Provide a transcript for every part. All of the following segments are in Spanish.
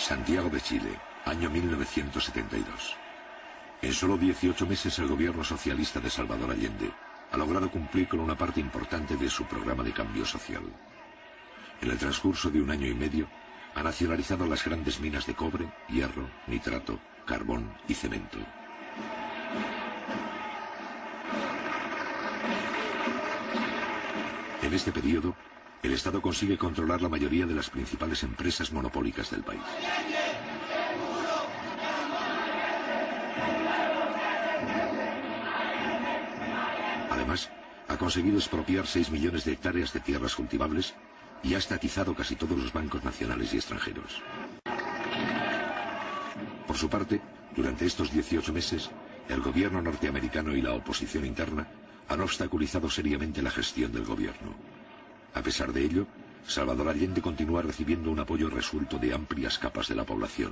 Santiago de Chile, año 1972. En solo 18 meses el gobierno socialista de Salvador Allende ha logrado cumplir con una parte importante de su programa de cambio social. En el transcurso de un año y medio, ha nacionalizado las grandes minas de cobre, hierro, nitrato, carbón y cemento. En este periodo, el Estado consigue controlar la mayoría de las principales empresas monopólicas del país. Además, ha conseguido expropiar 6 millones de hectáreas de tierras cultivables y ha estatizado casi todos los bancos nacionales y extranjeros. Por su parte, durante estos 18 meses, el gobierno norteamericano y la oposición interna han obstaculizado seriamente la gestión del gobierno. A pesar de ello, Salvador Allende continúa recibiendo un apoyo resuelto de amplias capas de la población.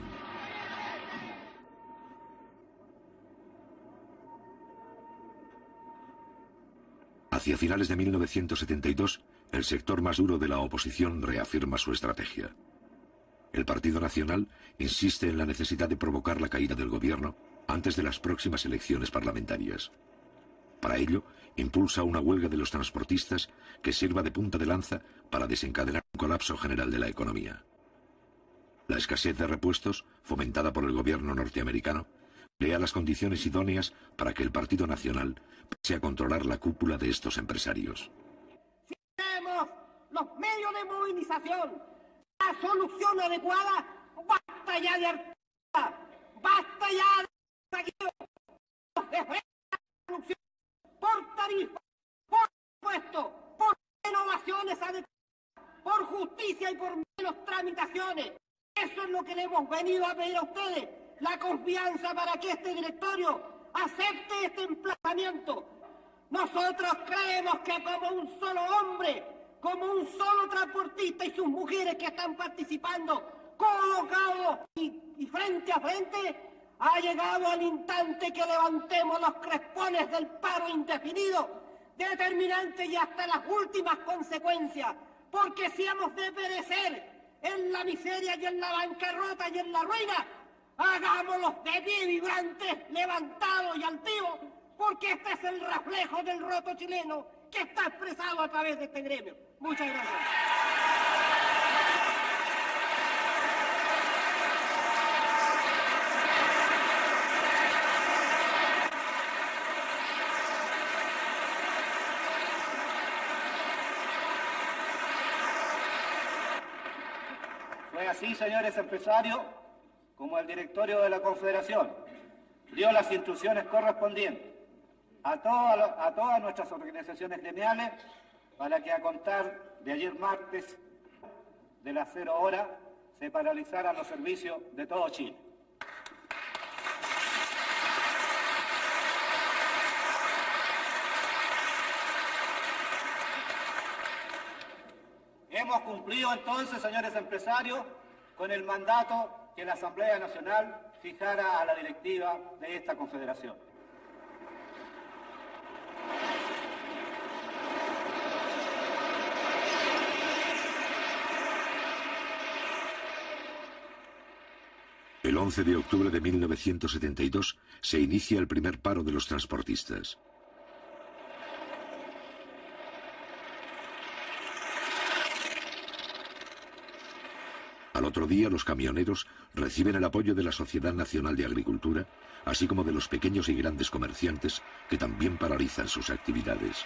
Hacia finales de 1972, el sector más duro de la oposición reafirma su estrategia. El Partido Nacional insiste en la necesidad de provocar la caída del gobierno antes de las próximas elecciones parlamentarias. Para ello, impulsa una huelga de los transportistas que sirva de punta de lanza para desencadenar un colapso general de la economía. La escasez de repuestos, fomentada por el gobierno norteamericano, crea las condiciones idóneas para que el Partido Nacional pase a controlar la cúpula de estos empresarios. Si tenemos los medios de movilización, la solución adecuada, basta ya de artista, basta ya de saqueo, de corrupción, por tarifa, por impuesto, por innovaciones adecuadas, por justicia y por menos tramitaciones. Eso es lo que le hemos venido a pedir a ustedes, la confianza para que este directorio acepte este emplazamiento. Nosotros creemos que como un solo hombre, como un solo transportista y sus mujeres que están participando, colocados y frente a frente, ha llegado el instante que levantemos los crespones del paro indefinido, determinante y hasta las últimas consecuencias, porque si hemos de perecer en la miseria y en la bancarrota y en la ruina, hagámoslos de pie vibrantes, levantados y altivos, porque este es el reflejo del roto chileno que está expresado a través de este gremio. Muchas gracias. Fue así, señores empresarios, como el directorio de la Confederación dio las instrucciones correspondientes a todas nuestras organizaciones gremiales para que a contar de ayer martes de las 0 horas se paralizaran los servicios de todo Chile. Hemos cumplido entonces, señores empresarios, con el mandato que la Asamblea Nacional fijara a la directiva de esta confederación. El 11 de octubre de 1972 se inicia el primer paro de los transportistas. Al otro día, los camioneros reciben el apoyo de la Sociedad Nacional de Agricultura, así como de los pequeños y grandes comerciantes que también paralizan sus actividades.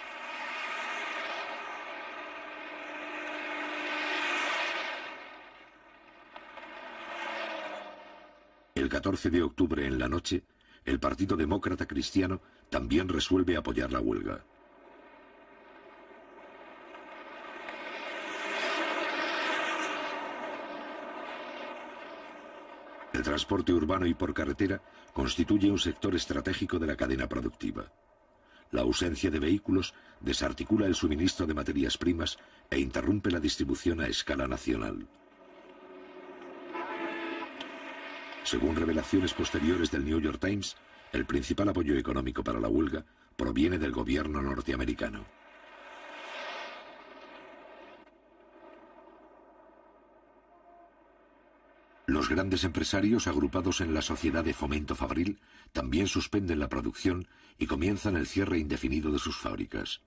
El 14 de octubre en la noche, el Partido Demócrata Cristiano también resuelve apoyar la huelga. El transporte urbano y por carretera constituye un sector estratégico de la cadena productiva. La ausencia de vehículos desarticula el suministro de materias primas e interrumpe la distribución a escala nacional. Según revelaciones posteriores del New York Times, el principal apoyo económico para la huelga proviene del gobierno norteamericano. Los Los grandes empresarios agrupados en la Sociedad de Fomento Fabril también suspenden la producción y comienzan el cierre indefinido de sus fábricas.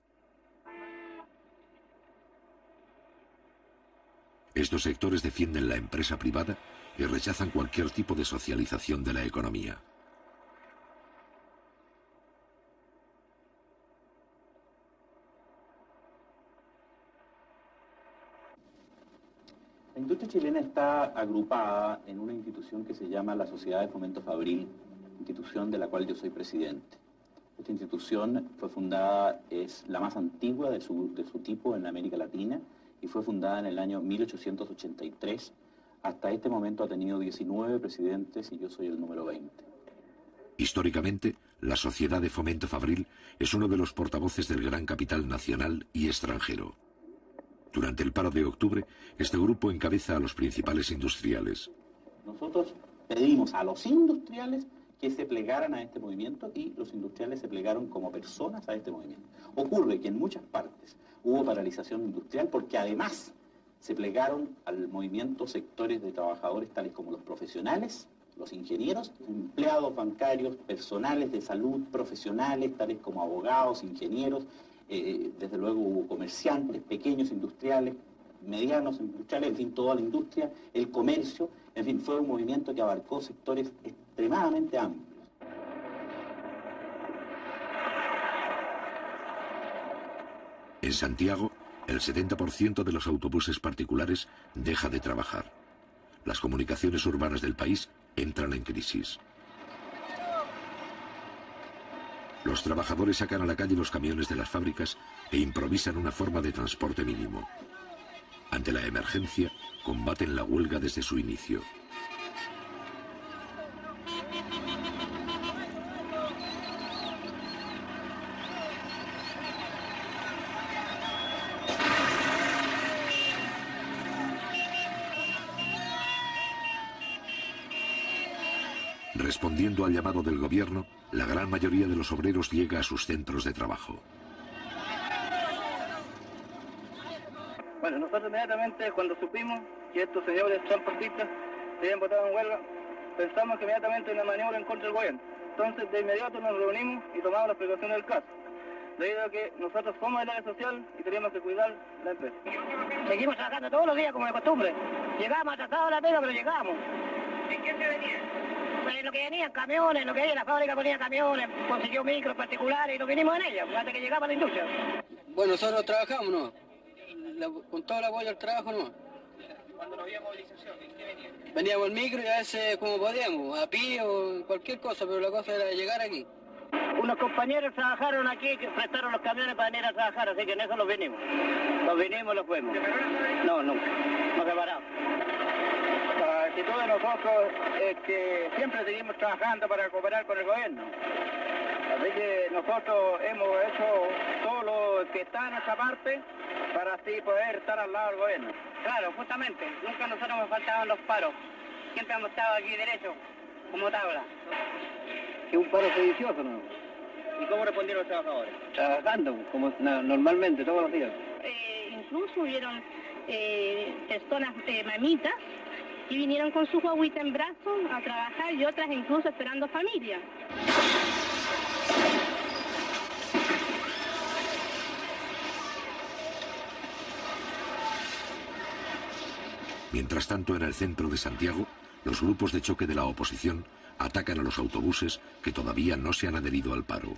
Estos sectores defienden la empresa privada y rechazan cualquier tipo de socialización de la economía. La industria chilena está agrupada en una institución que se llama la Sociedad de Fomento Fabril, institución de la cual yo soy presidente. Esta institución fue fundada, es la más antigua de su tipo en América Latina y fue fundada en el año 1883. Hasta este momento ha tenido 19 presidentes y yo soy el número 20. Históricamente, la Sociedad de Fomento Fabril es uno de los portavoces del gran capital nacional y extranjero. Durante el paro de octubre, este grupo encabeza a los principales industriales. Nosotros pedimos a los industriales que se plegaran a este movimiento y los industriales se plegaron como personas a este movimiento. Ocurre que en muchas partes hubo paralización industrial porque además se plegaron al movimiento sectores de trabajadores tales como los profesionales, los ingenieros, empleados bancarios, personales de salud, profesionales tales como abogados, ingenieros. Desde luego hubo comerciantes, pequeños industriales, medianos industriales, en fin, toda la industria, el comercio, en fin, fue un movimiento que abarcó sectores extremadamente amplios. En Santiago, el 70% de los autobuses particulares deja de trabajar. Las comunicaciones urbanas del país entran en crisis. Los trabajadores sacan a la calle los camiones de las fábricas e improvisan una forma de transporte mínimo. Ante la emergencia, combaten la huelga desde su inicio. Respondiendo al llamado del gobierno, la gran mayoría de los obreros llega a sus centros de trabajo. Bueno, nosotros inmediatamente cuando supimos que estos señores transportistas se habían votado en huelga, pensamos que inmediatamente una maniobra en contra del gobierno. Entonces de inmediato nos reunimos y tomamos las precauciones del caso, debido a que nosotros somos el área social y teníamos que cuidar la empresa. Seguimos trabajando todos los días como de costumbre. Llegamos atrasados a la pega, pero llegamos. ¿En qué se venía? Pues lo que venían camiones, lo que había en la fábrica ponía camiones, consiguió micros particulares y nos vinimos en ellas, hasta que llegaba la industria. Bueno, nosotros trabajamos, ¿no? Con todo el apoyo al trabajo, ¿no? Cuando no había movilización, ¿en qué venía? Veníamos al micro y a veces como podíamos, a pie o cualquier cosa, pero la cosa era llegar aquí. Unos compañeros trabajaron aquí, que prestaron los camiones para venir a trabajar, así que en eso los vinimos. Los vinimos, los fuimos. No, nunca. No separamos. La actitud de nosotros es que siempre seguimos trabajando para cooperar con el gobierno. Así que nosotros hemos hecho todo lo que está en nuestra parte para así poder estar al lado del gobierno. Claro, justamente. Nunca nosotros nos faltaban los paros. Siempre hemos estado aquí derecho, como tabla. Que un paro sedicioso, ¿no? ¿Y cómo respondieron los trabajadores? Trabajando, como normalmente, todos los días. Incluso hubieron personas mamitas que vinieron con su guaguita en brazos a trabajar y otras incluso esperando familia. Mientras tanto, en el centro de Santiago, los grupos de choque de la oposición atacan a los autobuses que todavía no se han adherido al paro.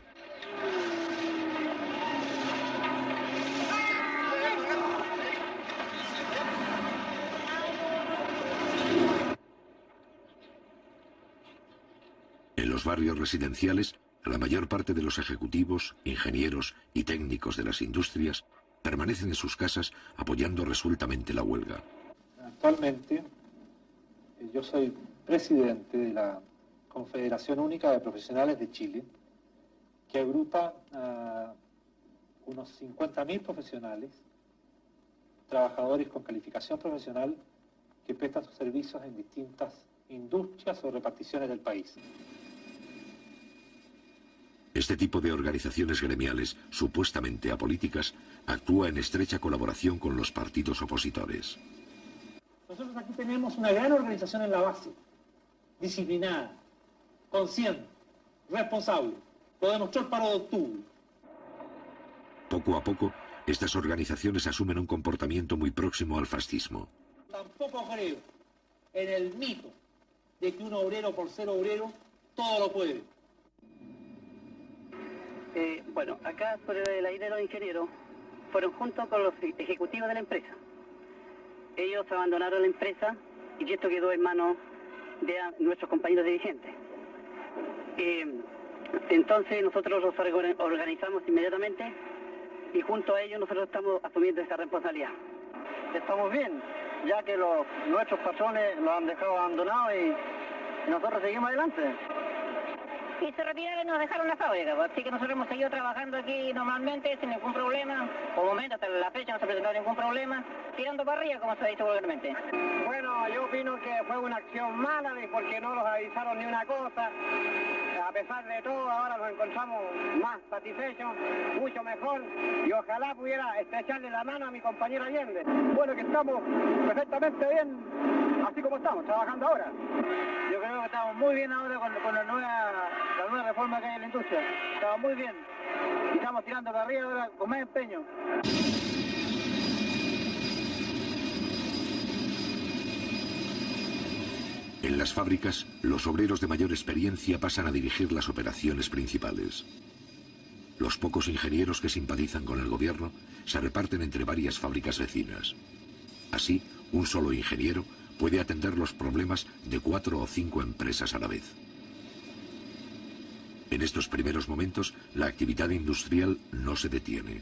En los barrios residenciales, la mayor parte de los ejecutivos, ingenieros y técnicos de las industrias permanecen en sus casas apoyando resueltamente la huelga. Actualmente, yo soy presidente de la Confederación Única de Profesionales de Chile, que agrupa a unos 50.000 profesionales, trabajadores con calificación profesional que prestan sus servicios en distintas industrias o reparticiones del país. Este tipo de organizaciones gremiales, supuestamente apolíticas, actúa en estrecha colaboración con los partidos opositores. Nosotros aquí tenemos una gran organización en la base, disciplinada, consciente, responsable. Lo demostró el paro de octubre. Poco a poco, estas organizaciones asumen un comportamiento muy próximo al fascismo. Tampoco creo en el mito de que un obrero por ser obrero todo lo puede. Bueno, acá por la idea de los ingenieros fueron juntos con los ejecutivos de la empresa. Ellos abandonaron la empresa y esto quedó en manos de nuestros compañeros dirigentes. Entonces nosotros los organizamos inmediatamente y junto a ellos nosotros estamos asumiendo esta responsabilidad. Estamos bien, ya que nuestros patrones los han dejado abandonados y nosotros seguimos adelante. Y se retiraron y nos dejaron la fábrica, así que nosotros hemos seguido trabajando aquí normalmente, sin ningún problema. Por momento, hasta la fecha no se ha presentado ningún problema, tirando para arriba, como se ha dicho vulgarmente. Bueno, yo opino que fue una acción mala porque no nos avisaron ni una cosa. A pesar de todo, ahora nos encontramos más satisfechos, mucho mejor, y ojalá pudiera estrecharle la mano a mi compañero Allende. Bueno, que estamos perfectamente bien, así como estamos, trabajando ahora. Yo creo que estamos muy bien ahora con la nueva reforma que hay en la industria. Estamos muy bien y estamos tirando para arriba ahora con más empeño. En las fábricas, los obreros de mayor experiencia pasan a dirigir las operaciones principales. Los pocos ingenieros que simpatizan con el gobierno se reparten entre varias fábricas vecinas. Así, un solo ingeniero puede atender los problemas de 4 o 5 empresas a la vez. En estos primeros momentos, la actividad industrial no se detiene.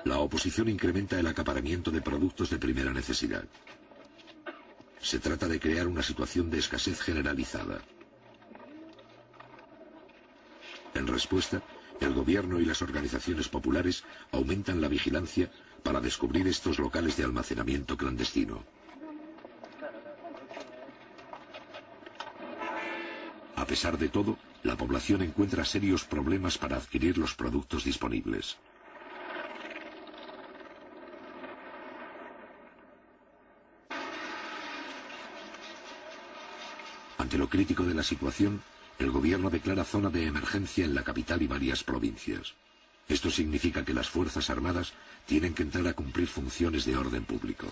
La oposición incrementa el acaparamiento de productos de primera necesidad. Se trata de crear una situación de escasez generalizada. En respuesta, el gobierno y las organizaciones populares aumentan la vigilancia para descubrir estos locales de almacenamiento clandestino. A pesar de todo, la población encuentra serios problemas para adquirir los productos disponibles. Ante lo crítico de la situación, el gobierno declara zona de emergencia en la capital y varias provincias. Esto significa que las Fuerzas Armadas tienen que entrar a cumplir funciones de orden público.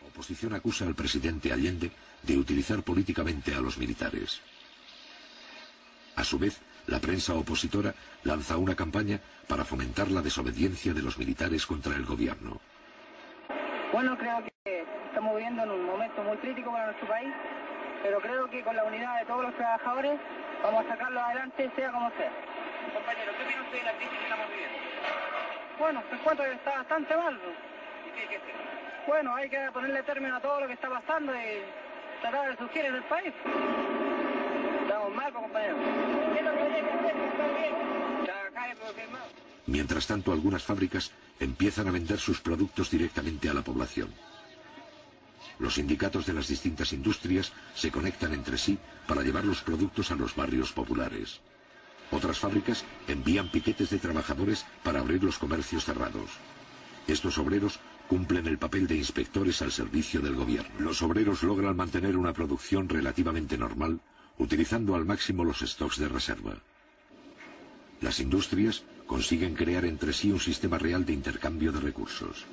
La oposición acusa al presidente Allende de utilizar políticamente a los militares. A su vez, la prensa opositora lanza una campaña para fomentar la desobediencia de los militares contra el gobierno. Bueno, creo que estamos viviendo en un momento muy crítico para nuestro país, pero creo que con la unidad de todos los trabajadores vamos a sacarlo adelante, sea como sea. Compañero, ¿qué opina usted de la crisis que estamos viviendo? Bueno, encuentro que está bastante mal. ¿Y qué hay que hacer? Bueno, hay que ponerle término a todo lo que está pasando y tratar de surgir en el país. Estamos mal, compañero. ¿Qué es lo que hay que hacer? ¿Está bien? Trabajar en lo firmado. Mientras tanto, algunas fábricas empiezan a vender sus productos directamente a la población. Los sindicatos de las distintas industrias se conectan entre sí para llevar los productos a los barrios populares. Otras fábricas envían piquetes de trabajadores para abrir los comercios cerrados. Estos obreros cumplen el papel de inspectores al servicio del gobierno. Los obreros logran mantener una producción relativamente normal, utilizando al máximo los stocks de reserva. Las industrias consiguen crear entre sí un sistema real de intercambio de recursos.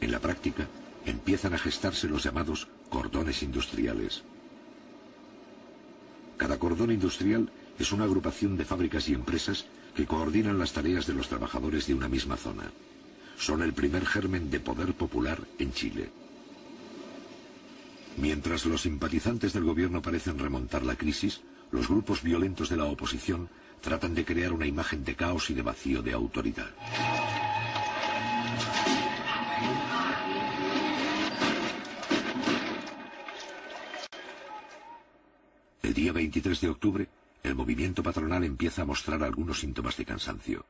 En la práctica, empiezan a gestarse los llamados cordones industriales. Cada cordón industrial es una agrupación de fábricas y empresas que coordinan las tareas de los trabajadores de una misma zona. Son el primer germen de poder popular en Chile. Mientras los simpatizantes del gobierno parecen remontar la crisis, los grupos violentos de la oposición tratan de crear una imagen de caos y de vacío de autoridad. El día 23 de octubre, el movimiento patronal empieza a mostrar algunos síntomas de cansancio.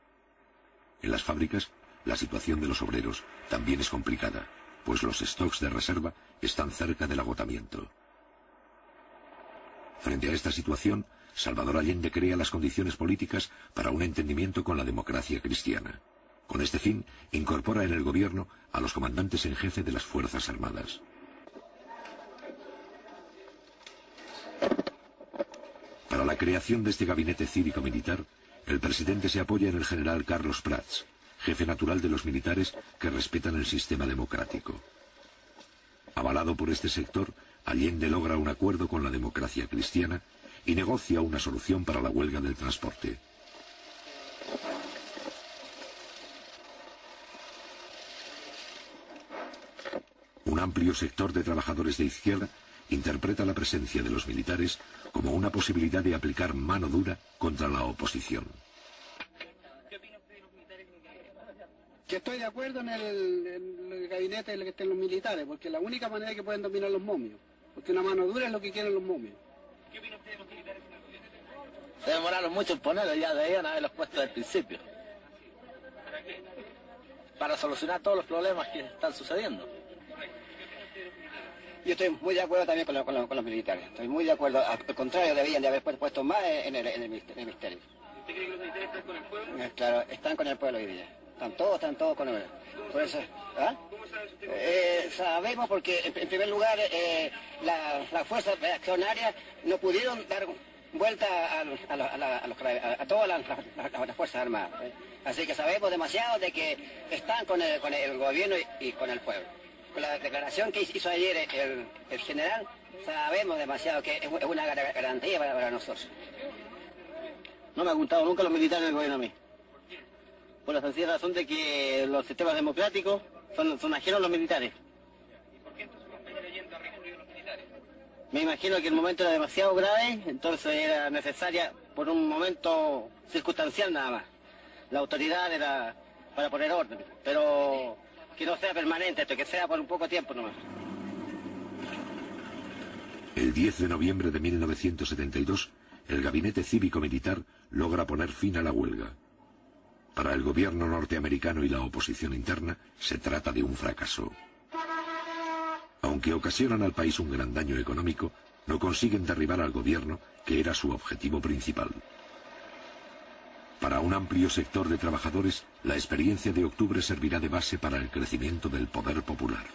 En las fábricas, la situación de los obreros también es complicada, pues los stocks de reserva están cerca del agotamiento. Frente a esta situación, Salvador Allende crea las condiciones políticas para un entendimiento con la democracia cristiana. Con este fin, incorpora en el gobierno a los comandantes en jefe de las Fuerzas Armadas. Para la creación de este gabinete cívico-militar, el presidente se apoya en el general Carlos Prats, jefe natural de los militares que respetan el sistema democrático. Avalado por este sector, Allende logra un acuerdo con la democracia cristiana y negocia una solución para la huelga del transporte. Un amplio sector de trabajadores de izquierda interpreta la presencia de los militares como una posibilidad de aplicar mano dura contra la oposición. Que estoy de acuerdo en el gabinete en el que estén los militares, porque es la única manera que pueden dominar los momios. Porque una mano dura es lo que quieren los momios. ¿Qué opina usted de los militares en el gobierno? Se demoraron mucho en ponerlo, ya debían haberlos puesto al principio. ¿Para qué? Para solucionar todos los problemas que están sucediendo. Yo estoy muy de acuerdo también con los militares. Estoy muy de acuerdo. Al contrario, debían de haber puesto más en el ministerio. ¿Usted cree que los militares están con el pueblo? Claro, están con el pueblo hoy día. Están todos con él. Por eso, ¿ah? ¿Cómo sabe usted? Sabemos porque, en primer lugar, las fuerzas reaccionarias no pudieron dar vuelta a todas las Fuerzas Armadas. Así que sabemos demasiado de que están con el gobierno y con el pueblo. Con la declaración que hizo ayer el general, sabemos demasiado que es una garantía para nosotros. No me ha gustado nunca los militares del gobierno a mí. Por la sencilla razón de que los sistemas democráticos son ajenos a los militares. ¿Y por qué entonces acompaña Allende a recurrir a los militares? Me imagino que el momento era demasiado grave, entonces era necesaria por un momento circunstancial nada más. La autoridad era para poner orden, pero que no sea permanente, esto que sea por un poco tiempo nomás. El 10 de noviembre de 1972, el gabinete cívico-militar logra poner fin a la huelga. Para el gobierno norteamericano y la oposición interna, se trata de un fracaso. Aunque ocasionan al país un gran daño económico, no consiguen derribar al gobierno, que era su objetivo principal. Para un amplio sector de trabajadores, la experiencia de octubre servirá de base para el crecimiento del poder popular.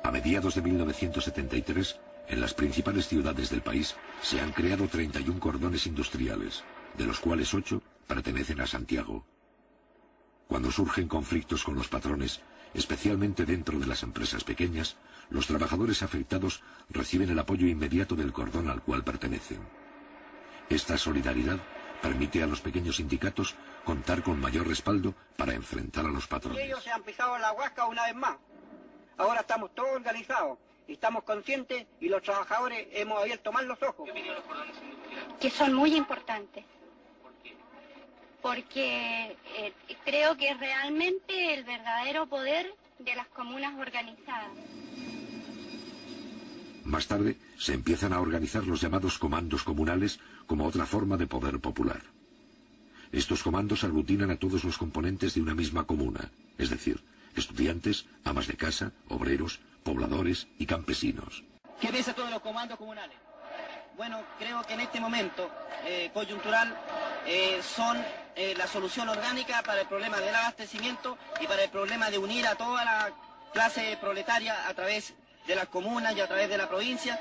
A mediados de 1973, en las principales ciudades del país se han creado 31 cordones industriales, de los cuales 8 pertenecen a Santiago. Cuando surgen conflictos con los patrones, especialmente dentro de las empresas pequeñas, los trabajadores afectados reciben el apoyo inmediato del cordón al cual pertenecen. Esta solidaridad permite a los pequeños sindicatos contar con mayor respaldo para enfrentar a los patrones. Ellos se han pisado la huasca una vez más. Ahora estamos todos organizados, estamos conscientes y los trabajadores hemos abierto más los ojos. ¿Qué opinan los cordones industriales? Que son muy importantes. ¿Por qué? Porque creo que es realmente el verdadero poder de las comunas organizadas. Más tarde, se empiezan a organizar los llamados comandos comunales como otra forma de poder popular. Estos comandos aglutinan a todos los componentes de una misma comuna, es decir, estudiantes, amas de casa, obreros, pobladores y campesinos. ¿Qué piensa tú de los comandos comunales? Bueno, creo que en este momento coyuntural son la solución orgánica para el problema del abastecimiento y para el problema de unir a toda la clase proletaria a través de las comunas y a través de la provincia,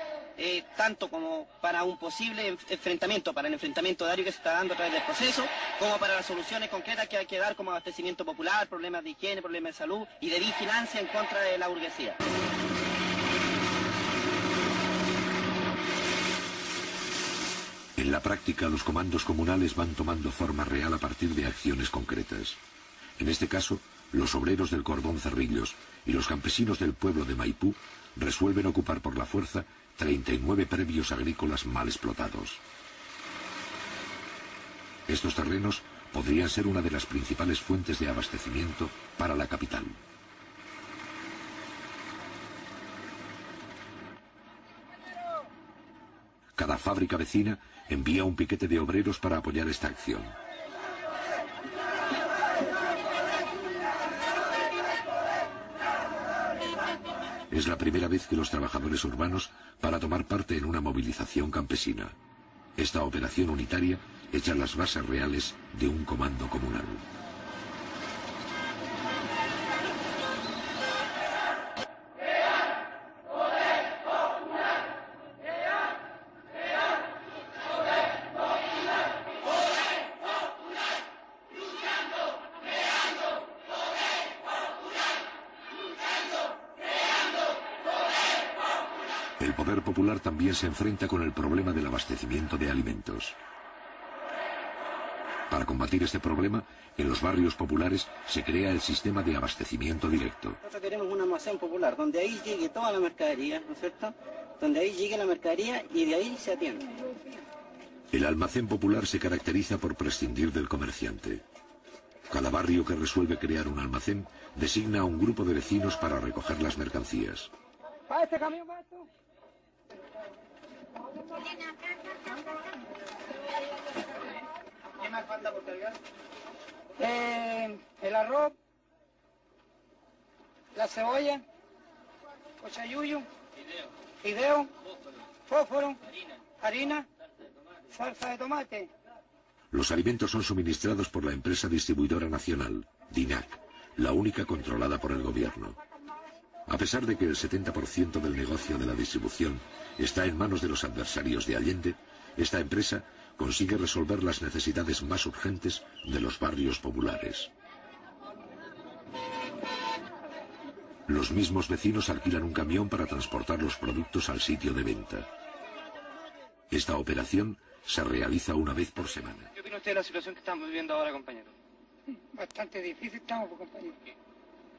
tanto como para un posible enfrentamiento, para el enfrentamiento diario que se está dando a través del proceso, como para las soluciones concretas que hay que dar como abastecimiento popular, problemas de higiene, problemas de salud y de vigilancia en contra de la burguesía. En la práctica, los comandos comunales van tomando forma real a partir de acciones concretas. En este caso, los obreros del cordón Cerrillos y los campesinos del pueblo de Maipú resuelven ocupar por la fuerza 39 predios agrícolas mal explotados. Estos terrenos podrían ser una de las principales fuentes de abastecimiento para la capital. Cada fábrica vecina envía un piquete de obreros para apoyar esta acción. Es la primera vez que los trabajadores urbanos van a tomar parte en una movilización campesina. Esta operación unitaria echa las bases reales de un comando comunal. El poder popular también se enfrenta con el problema del abastecimiento de alimentos. Para combatir este problema, en los barrios populares se crea el sistema de abastecimiento directo. Nosotros queremos un almacén popular, donde ahí llegue toda la mercadería, ¿no es cierto? Donde ahí llegue la mercadería y de ahí se atiende. El almacén popular se caracteriza por prescindir del comerciante. Cada barrio que resuelve crear un almacén designa a un grupo de vecinos para recoger las mercancías. ¿Para este camión, para esto? ¿Qué más falta por cargar? El arroz, la cebolla, cochayuyo, fideo, fósforo, harina, salsa de tomate. Los alimentos son suministrados por la empresa distribuidora nacional, DINAC, la única controlada por el gobierno. A pesar de que el 70% del negocio de la distribución está en manos de los adversarios de Allende, esta empresa consigue resolver las necesidades más urgentes de los barrios populares. Los mismos vecinos alquilan un camión para transportar los productos al sitio de venta. Esta operación se realiza una vez por semana. ¿Qué opina usted de la situación que estamos viviendo ahora, compañero? Bastante difícil estamos, compañero.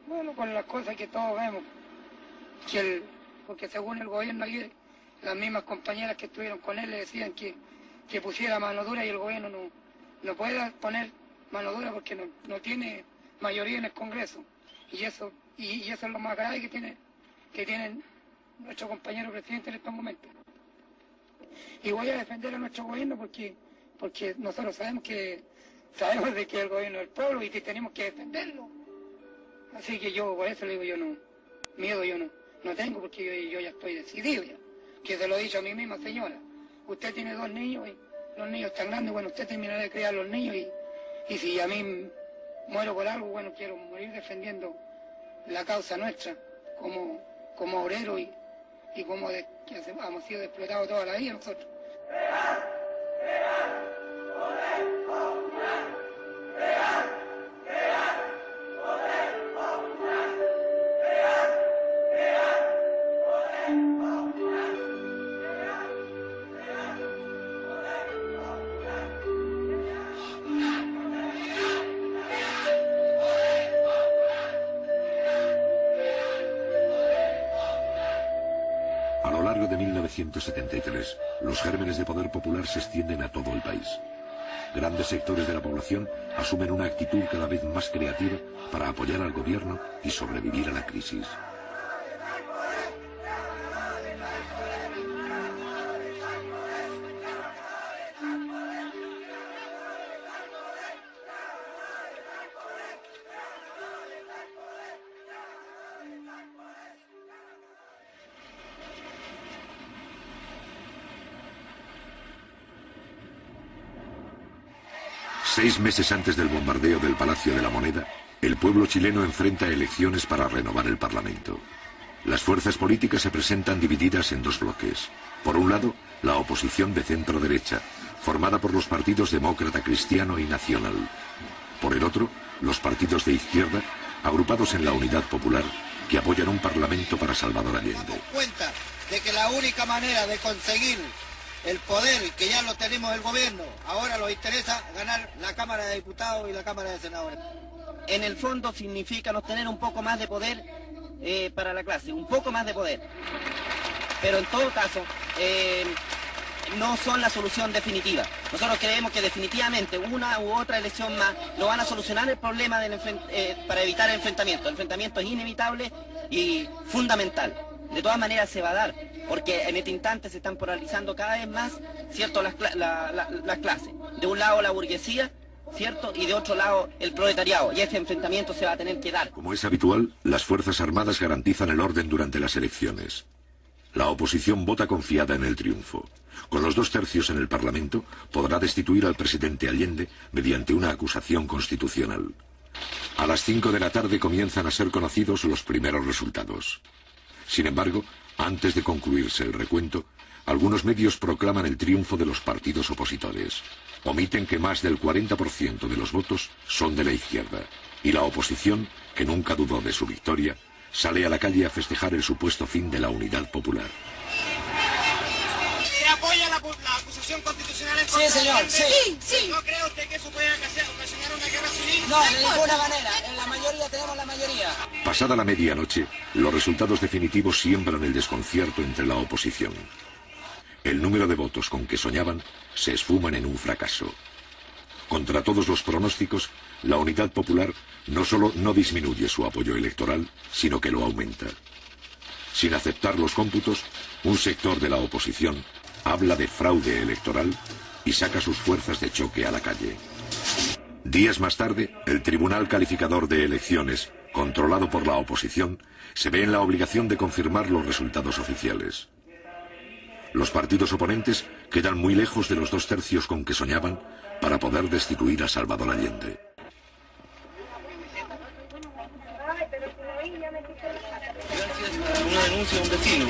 Bueno, con las cosas que todos vemos, porque según el gobierno ayer, las mismas compañeras que estuvieron con él le decían que pusiera mano dura y el gobierno no puede poner mano dura porque no tiene mayoría en el Congreso. Y eso es lo más grave que tienen nuestro compañero presidente en estos momentos. Y voy a defender a nuestro gobierno porque nosotros sabemos de que el gobierno es el pueblo y que tenemos que defenderlo. Así que yo, por eso le digo, miedo yo no tengo, porque yo ya estoy decidido ya. Que se lo he dicho a mi misma señora. Usted tiene 2 niños y los niños están grandes, bueno, usted terminará de criar los niños y si a mí muero por algo, bueno, quiero morir defendiendo la causa nuestra como obrero y como que hemos sido explotados toda la vida nosotros. A lo largo de 1973, los gérmenes de poder popular se extienden a todo el país. Grandes sectores de la población asumen una actitud cada vez más creativa para apoyar al gobierno y sobrevivir a la crisis. Seis meses antes del bombardeo del Palacio de la Moneda, el pueblo chileno enfrenta elecciones para renovar el Parlamento. Las fuerzas políticas se presentan divididas en 2 bloques. Por un lado, la oposición de centro-derecha, formada por los partidos Demócrata, Cristiano y Nacional. Por el otro, los partidos de izquierda, agrupados en la Unidad Popular, que apoyan un parlamento para Salvador Allende. Cuenta de que la única manera de conseguir el poder, que ya lo tenemos el gobierno, ahora nos interesa ganar la Cámara de Diputados y la Cámara de Senadores. En el fondo significa obtener un poco más de poder para la clase, un poco más de poder. Pero en todo caso, no son la solución definitiva. Nosotros creemos que definitivamente una u otra elección más no van a solucionar el problema para evitar el enfrentamiento. El enfrentamiento es inevitable y fundamental. De todas maneras se va a dar. porque en este instante se están polarizando cada vez más, ¿cierto?, las clases. De un lado la burguesía, ¿cierto?, y de otro lado el proletariado, y ese enfrentamiento se va a tener que dar. Como es habitual, las Fuerzas Armadas garantizan el orden durante las elecciones. La oposición vota confiada en el triunfo. Con los 2 tercios en el Parlamento, podrá destituir al presidente Allende mediante una acusación constitucional. A las 5 de la tarde comienzan a ser conocidos los primeros resultados. Sin embargo, antes de concluirse el recuento, algunos medios proclaman el triunfo de los partidos opositores. Omiten que más del 40% de los votos son de la izquierda, y la oposición, que nunca dudó de su victoria, sale a la calle a festejar el supuesto fin de la unidad popular. ¿Usted apoya la acusación constitucional en contra? Sí, señor, sí. Sí. ¿No cree usted que eso puede ocasionar una guerra civil? No, de ninguna manera. En la mayoría tenemos la mayoría. Pasada la medianoche, los resultados definitivos siembran el desconcierto entre la oposición. El número de votos con que soñaban se esfuman en un fracaso. Contra todos los pronósticos, la Unidad Popular no solo no disminuye su apoyo electoral, sino que lo aumenta. Sin aceptar los cómputos, un sector de la oposición habla de fraude electoral y saca sus fuerzas de choque a la calle. Días más tarde, el Tribunal Calificador de Elecciones, controlado por la oposición, se ve en la obligación de confirmar los resultados oficiales. Los partidos oponentes quedan muy lejos de los 2 tercios con que soñaban para poder destituir a Salvador Allende. Gracias a una denuncia de un vecino,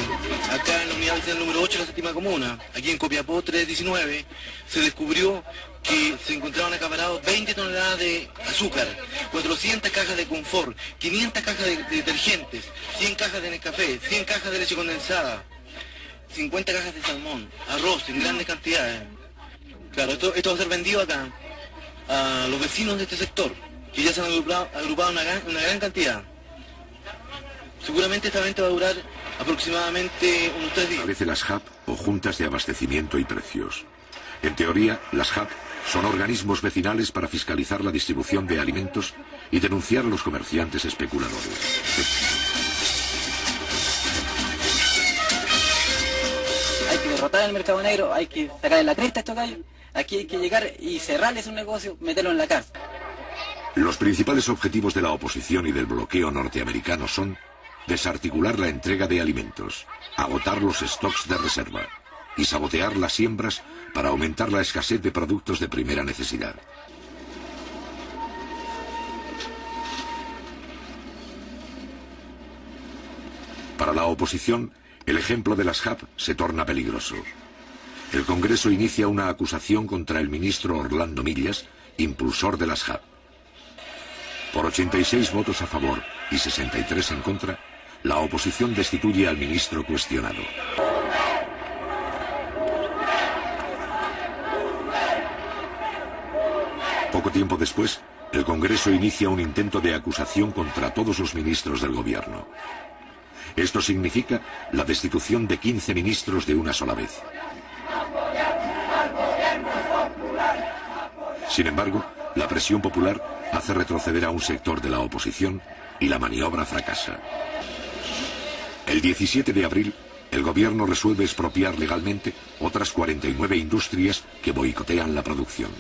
acá en la unidad vecinal número 8 de la séptima comuna, aquí en Copiapó 319, se descubrió que se encontraban acaparados 20 toneladas de azúcar, 400 cajas de confort, 500 cajas de detergentes, 100 cajas de Nescafé, 100 cajas de leche condensada, 50 cajas de salmón, arroz en grandes cantidades. Claro, esto va a ser vendido acá a los vecinos de este sector, que ya se han agrupado una gran cantidad. Seguramente esta venta va a durar aproximadamente unos 3 días. Establece las JAP o Juntas de Abastecimiento y Precios. En teoría, las JAP son organismos vecinales para fiscalizar la distribución de alimentos y denunciar a los comerciantes especuladores. Hay que derrotar el mercado negro, hay que sacarle la cresta a estos gallos. Aquí hay que llegar y cerrarles un negocio, meterlo en la cárcel. Los principales objetivos de la oposición y del bloqueo norteamericano son desarticular la entrega de alimentos, agotar los stocks de reserva y sabotear las siembras para aumentar la escasez de productos de primera necesidad. Para la oposición, el ejemplo de las JAP se torna peligroso. El Congreso inicia una acusación contra el ministro Orlando Millas, impulsor de las JAP. Por 86 votos a favor y 63 en contra, la oposición destituye al ministro cuestionado. Poco tiempo después, el Congreso inicia un intento de acusación contra todos los ministros del gobierno. Esto significa la destitución de 15 ministros de una sola vez. Sin embargo, la presión popular hace retroceder a un sector de la oposición y la maniobra fracasa. El 17 de abril, el gobierno resuelve expropiar legalmente otras 49 industrias que boicotean la producción.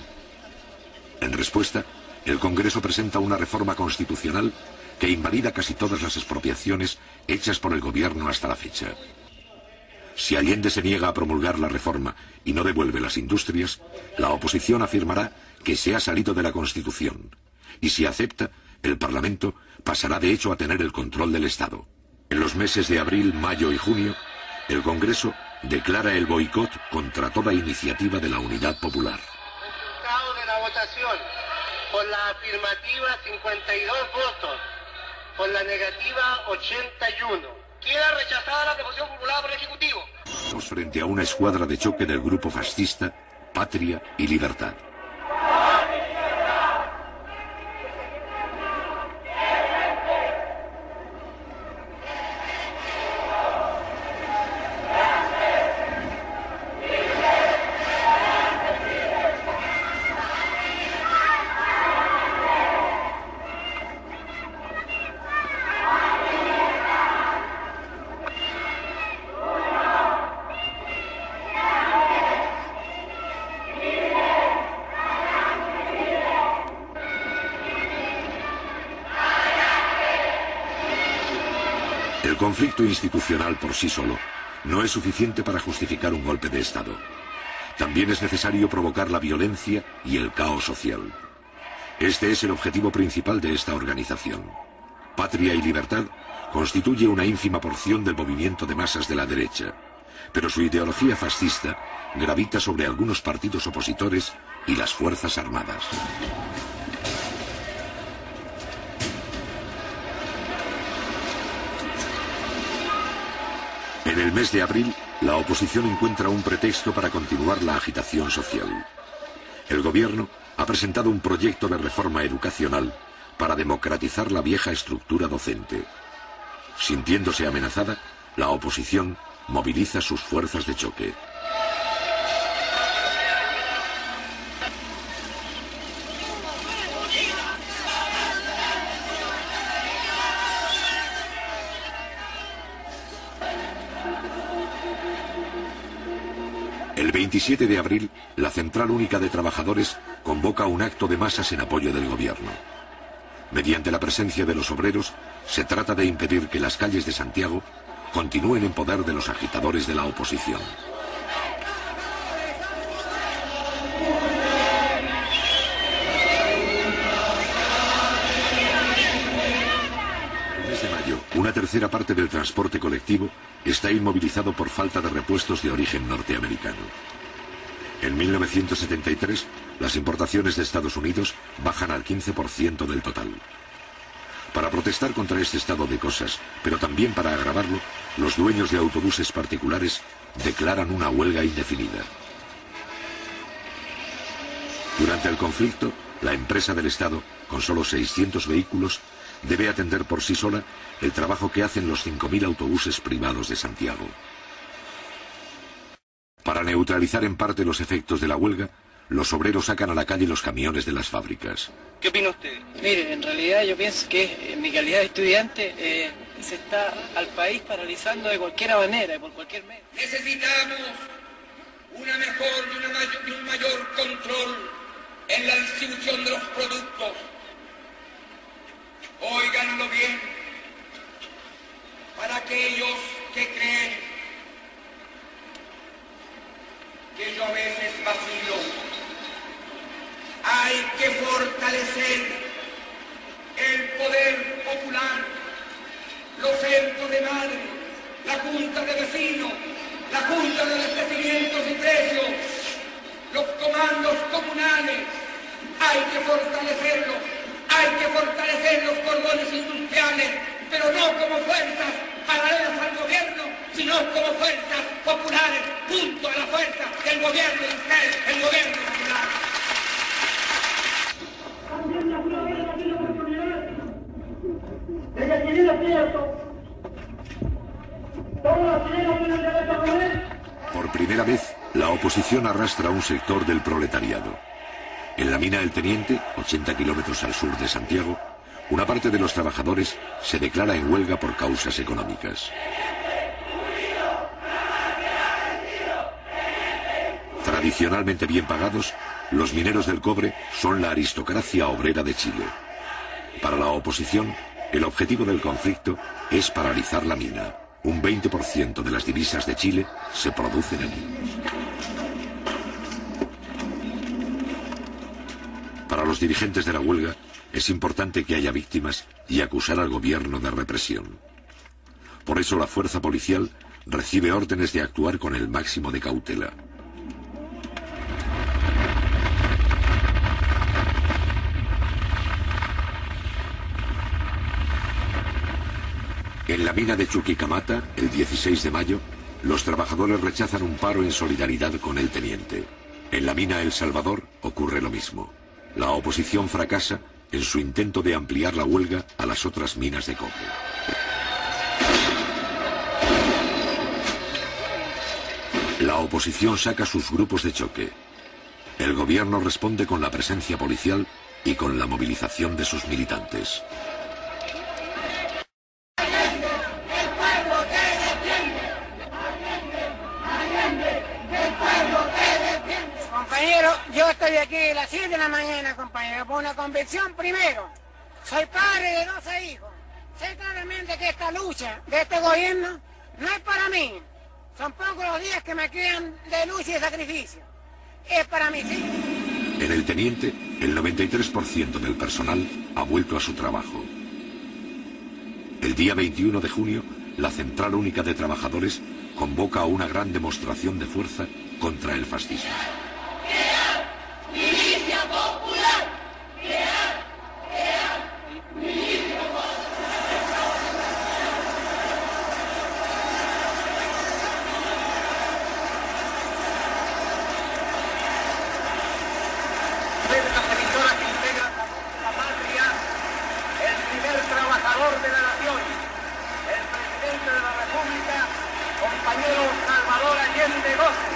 En respuesta, el Congreso presenta una reforma constitucional que invalida casi todas las expropiaciones hechas por el gobierno hasta la fecha. Si Allende se niega a promulgar la reforma y no devuelve las industrias, la oposición afirmará que se ha salido de la Constitución, y si acepta, el Parlamento pasará de hecho a tener el control del Estado. En los meses de abril, mayo y junio, el Congreso declara el boicot contra toda iniciativa de la Unidad Popular. Resultado de la votación: por la afirmativa 52 votos, por la negativa 81. Queda rechazada la devolución formulada por el Ejecutivo. Frente a una escuadra de choque del grupo fascista Patria y Libertad. El conflicto institucional por sí solo no es suficiente para justificar un golpe de Estado. También es necesario provocar la violencia y el caos social. Este es el objetivo principal de esta organización. Patria y Libertad constituye una ínfima porción del movimiento de masas de la derecha, pero su ideología fascista gravita sobre algunos partidos opositores y las Fuerzas Armadas. En el mes de abril, la oposición encuentra un pretexto para continuar la agitación social. El gobierno ha presentado un proyecto de reforma educacional para democratizar la vieja estructura docente. Sintiéndose amenazada, la oposición moviliza sus fuerzas de choque. El 27 de abril, la Central Única de Trabajadores convoca un acto de masas en apoyo del gobierno. Mediante la presencia de los obreros, se trata de impedir que las calles de Santiago continúen en poder de los agitadores de la oposición. En el mes de mayo, una tercera parte del transporte colectivo está inmovilizado por falta de repuestos de origen norteamericano. En 1973, las importaciones de Estados Unidos bajan al 15% del total. Para protestar contra este estado de cosas, pero también para agravarlo, los dueños de autobuses particulares declaran una huelga indefinida. Durante el conflicto, la empresa del Estado, con solo 600 vehículos, debe atender por sí sola el trabajo que hacen los 5.000 autobuses privados de Santiago. Para neutralizar en parte los efectos de la huelga, los obreros sacan a la calle los camiones de las fábricas. ¿Qué opina usted? Mire, en realidad yo pienso que en mi calidad de estudiante se está al país paralizando de cualquier manera, por cualquier medio. Necesitamos una mejor y un mayor control en la distribución de los productos. Óiganlo bien, para aquellos que creen que yo a veces vacilo, hay que fortalecer el poder popular, los centros de madre, la junta de vecinos, la junta de abastecimientos y precios, los comandos comunales, hay que fortalecerlos, hay que fortalecer los cordones industriales, pero no como fuerzas paralelas al gobierno, sino como fuerzas populares, junto a la fuerza del gobierno de usted, el gobierno popular. Por primera vez, la oposición arrastra a un sector del proletariado. En la mina El Teniente, 80 kilómetros al sur de Santiago, una parte de los trabajadores se declara en huelga por causas económicas. Tradicionalmente bien pagados, los mineros del cobre son la aristocracia obrera de Chile. Para la oposición, el objetivo del conflicto es paralizar la mina. Un 20% de las divisas de Chile se producen aquí. Para los dirigentes de la huelga, es importante que haya víctimas y acusar al gobierno de represión. Por eso la fuerza policial recibe órdenes de actuar con el máximo de cautela. En la mina de Chuquicamata, el 16 de mayo, los trabajadores rechazan un paro en solidaridad con el teniente. En la mina El Salvador ocurre lo mismo. La oposición fracasa en su intento de ampliar la huelga a las otras minas de cobre. La oposición saca sus grupos de choque. El gobierno responde con la presencia policial y con la movilización de sus militantes. Compañero, yo estoy aquí a las 7 de la mañana, compañero, por una convicción primero. Soy padre de 12 hijos. sé claramente que esta lucha de este gobierno no es para mí. Son pocos los días que me quedan de lucha y de sacrificio. Es para mis hijos. En el Teniente, el 93% del personal ha vuelto a su trabajo. El día 21 de junio, la Central Única de Trabajadores convoca a una gran demostración de fuerza contra el fascismo. ¡Milicia popular! ¡Milicia popular! Trabajador de la nación, el presidente de la República, compañero Salvador Allende Gómez.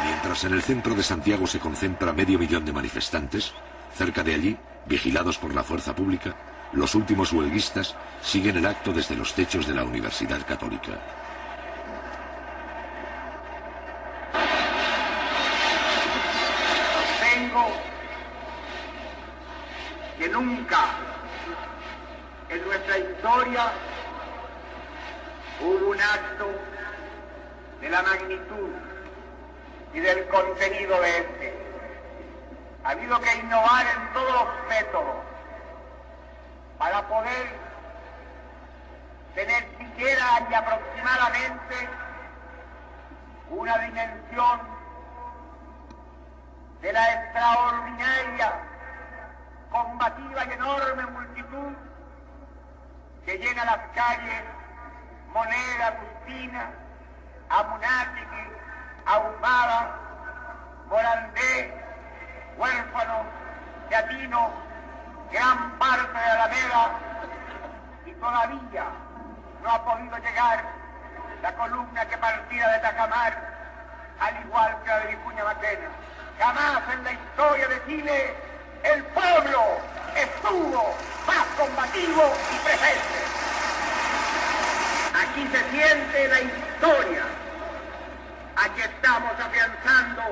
Mientras en el centro de Santiago se concentra 500.000 de manifestantes, cerca de allí, vigilados por la fuerza pública, los últimos huelguistas siguen el acto desde los techos de la Universidad Católica. Que nunca en nuestra historia hubo un acto de la magnitud y del contenido de este. Ha habido que innovar en todos los métodos para poder tener siquiera y aproximadamente una dimensión de la extraordinaria, combativa y enorme multitud que llena las calles Moneda, Agustina, Amunátegui, Ahumada, Morandé, Huérfano, Teatino, gran parte de Alameda, y todavía no ha podido llegar la columna que partía de Tajamar, al igual que la de Vicuña Maquena. Jamás en la historia de Chile el pueblo estuvo más combativo y presente. Aquí se siente la historia. Aquí estamos afianzando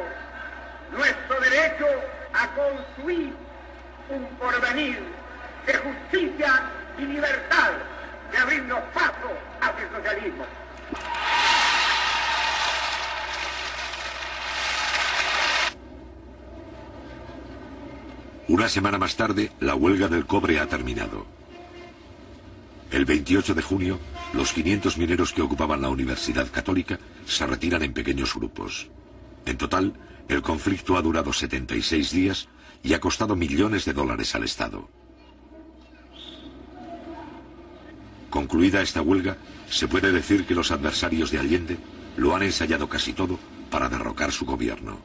nuestro derecho a construir un porvenir de justicia y libertad, de abrirnos paso hacia el socialismo. Una semana más tarde, la huelga del cobre ha terminado. El 28 de junio, los 500 mineros que ocupaban la Universidad Católica se retiran en pequeños grupos. En total, el conflicto ha durado 76 días y ha costado millones de dólares al Estado. Concluida esta huelga, se puede decir que los adversarios de Allende lo han ensayado casi todo para derrocar su gobierno.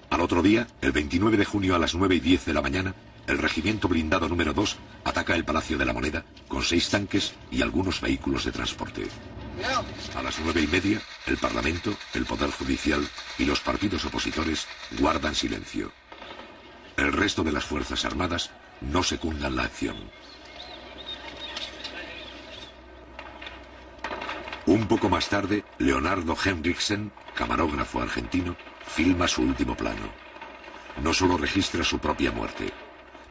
Al otro día, el 29 de junio a las 9:10 de la mañana, el regimiento blindado número 2 ataca el Palacio de la Moneda con 6 tanques y algunos vehículos de transporte. A las 9:30, el Parlamento, el Poder Judicial y los partidos opositores guardan silencio. El resto de las Fuerzas Armadas no secundan la acción. Un poco más tarde, Leonardo Henriksen, camarógrafo argentino, filma su último plano. No solo registra su propia muerte,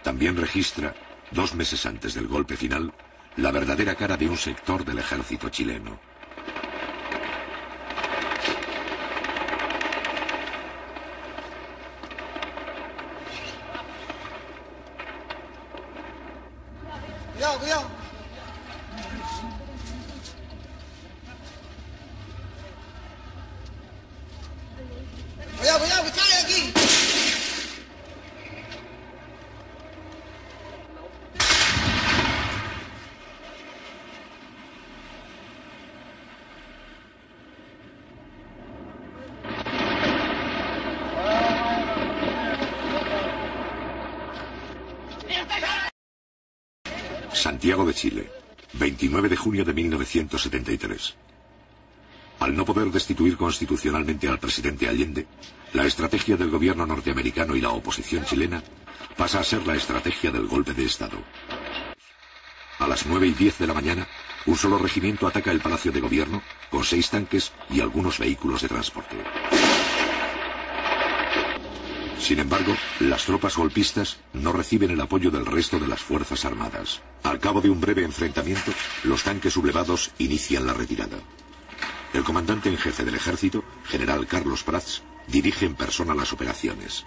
también registra, 2 meses antes del golpe final, la verdadera cara de un sector del ejército chileno. Cuidado, cuidado. Cuidado, cuidado, que sale aquí. Santiago de Chile, 29 de junio de 1973. Al no poder destituir constitucionalmente al presidente Allende, la estrategia del gobierno norteamericano y la oposición chilena pasa a ser la estrategia del golpe de Estado. A las 9:10 de la mañana, un solo regimiento ataca el Palacio de Gobierno con 6 tanques y algunos vehículos de transporte. Sin embargo, las tropas golpistas no reciben el apoyo del resto de las Fuerzas Armadas. Al cabo de un breve enfrentamiento, los tanques sublevados inician la retirada. El comandante en jefe del ejército, general Carlos Prats, dirige en persona las operaciones.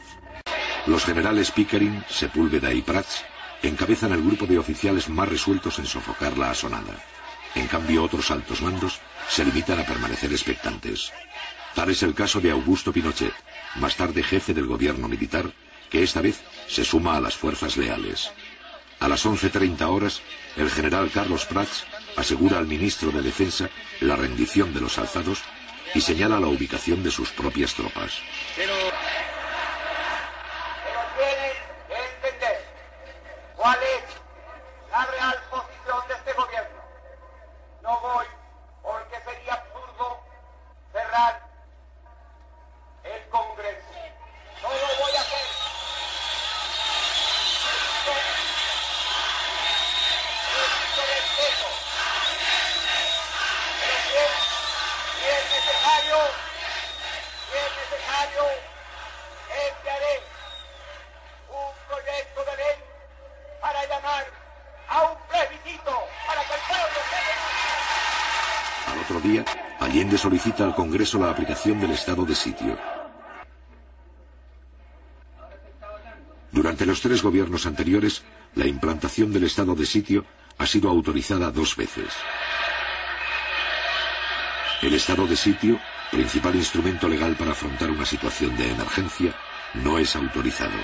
Los generales Pickering, Sepúlveda y Prats encabezan el grupo de oficiales más resueltos en sofocar la asonada. En cambio, otros altos mandos se limitan a permanecer expectantes. Tal es el caso de Augusto Pinochet, más tarde jefe del gobierno militar, que esta vez se suma a las fuerzas leales. A las 11:30 horas, el general Carlos Prats asegura al ministro de Defensa la rendición de los alzados y señala la ubicación de sus propias tropas. Pero tienen que entender cuál es la real posición de este gobierno. No voy porque sería absurdo cerrar el Congreso. No lo voy a hacer. Esto respeto. Pero si es necesario, enviaré un proyecto de ley para llamar a un plebiscito para que el pueblo se... Al otro día, Allende solicita al Congreso la aplicación del estado de sitio. Durante los 3 gobiernos anteriores, la implantación del estado de sitio ha sido autorizada 2 veces. El estado de sitio, principal instrumento legal para afrontar una situación de emergencia, no es autorizado.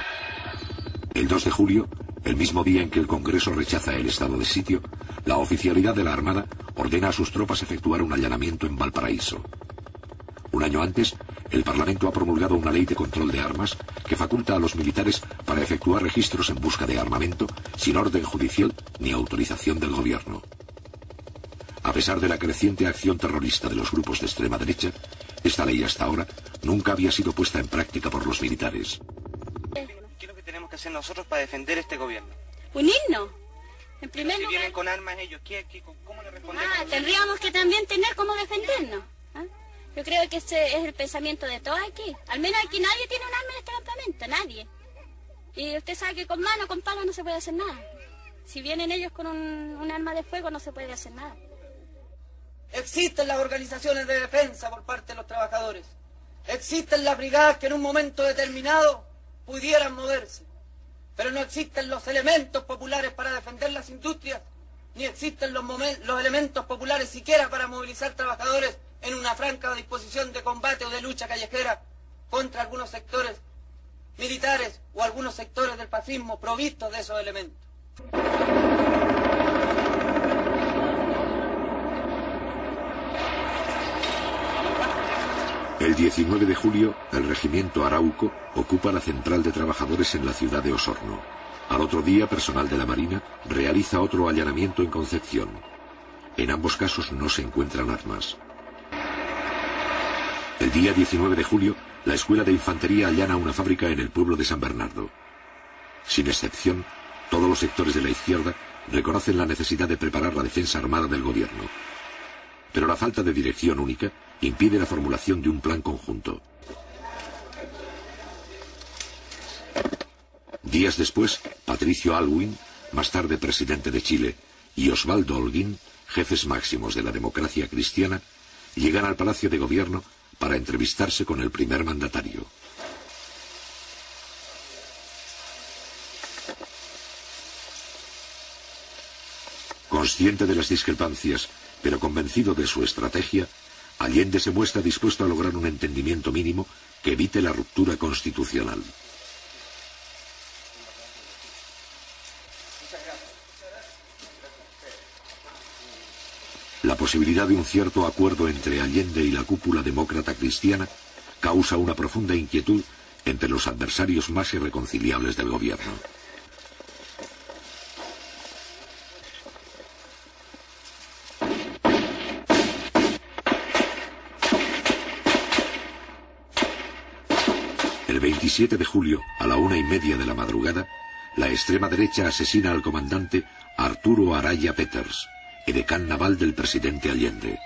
El 2 de julio, el mismo día en que el Congreso rechaza el estado de sitio, la oficialidad de la Armada ordena a sus tropas efectuar un allanamiento en Valparaíso. Un año antes, el Parlamento ha promulgado una ley de control de armas que faculta a los militares para efectuar registros en busca de armamento sin orden judicial ni autorización del gobierno. A pesar de la creciente acción terrorista de los grupos de extrema derecha, esta ley hasta ahora nunca había sido puesta en práctica por los militares. ¿Qué es lo que tenemos que hacer nosotros para defender este gobierno? Unirnos. En primer lugar, si vienen con armas ellos, ¿cómo le respondemos? Tendríamos que también tener cómo defendernos. Yo creo que ese es el pensamiento de todos aquí. Al menos aquí nadie tiene un arma en este campamento, nadie. Y usted sabe que con mano, con palo no se puede hacer nada. Si vienen ellos con un arma de fuego no se puede hacer nada. Existen las organizaciones de defensa por parte de los trabajadores. Existen las brigadas que en un momento determinado pudieran moverse. Pero no existen los elementos populares para defender las industrias, ni existen los elementos populares siquiera para movilizar trabajadores en una franca disposición de combate o de lucha callejera contra algunos sectores militares o algunos sectores del fascismo provistos de esos elementos. El 19 de julio, el regimiento Arauco ocupa la central de trabajadores en la ciudad de Osorno. Al otro día, personal de la Marina realiza otro allanamiento en Concepción. En ambos casos no se encuentran armas. El día 19 de julio, la Escuela de Infantería allana una fábrica en el pueblo de San Bernardo. Sin excepción, todos los sectores de la izquierda reconocen la necesidad de preparar la defensa armada del gobierno. Pero la falta de dirección única impide la formulación de un plan conjunto. Días después, Patricio Aylwin, más tarde presidente de Chile, y Osvaldo Holguín, jefes máximos de la democracia cristiana, llegan al Palacio de Gobierno para entrevistarse con el primer mandatario. Consciente de las discrepancias, pero convencido de su estrategia, Allende se muestra dispuesto a lograr un entendimiento mínimo que evite la ruptura constitucional. La posibilidad de un cierto acuerdo entre Allende y la cúpula demócrata cristiana causa una profunda inquietud entre los adversarios más irreconciliables del gobierno. El 27 de julio, a la 1:30 de la madrugada, la extrema derecha asesina al comandante Arturo Araya Peters, edecán naval del presidente Allende.